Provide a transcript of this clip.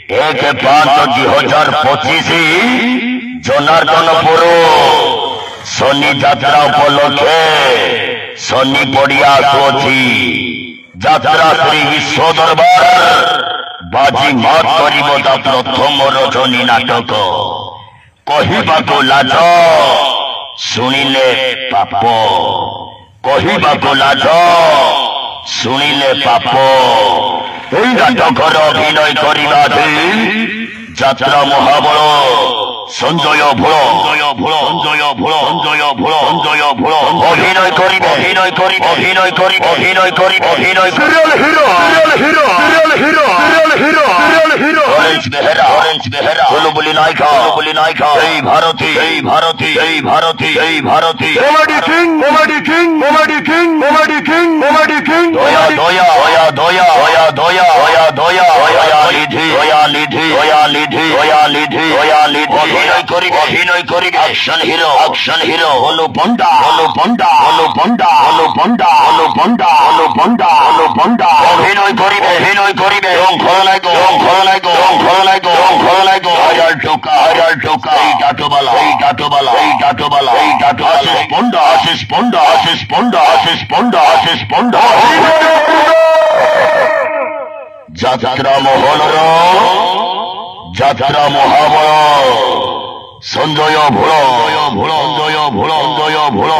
1/5/2025 জনার্দনপুর শনি যাত্রা উপলক্ষে শনি পড়িয়া আসুଅছি। যাত্রা শ্রী বিশ্ব দরবার বাজি মাত করিব ତା ପ୍ରଥମ ରଜନୀ ନାଟକ। କହିବାକୁ ଲାଜ ଶୁଣିଲେ ପାପ, କହିବାକୁ ଲାଜ ଶୁଣିଲେ ପାପ। এই নাটকর অভিনয় করিবা যাত্রা মহাবল সঞ্জয় ভোল অভিনয় করিবে বলি নায়িকা এই ভারতী অভিনয় করিবে অ্যাকশন হিরো হলো পন্ডা অভিনয় করিবে রং খলনায়ক হরিয়াল টোকা এই টাটোবালা আশিস পন্ডা যাত্রা মহাবল সঞ্জয় ভোল সঞ্জয় ভোল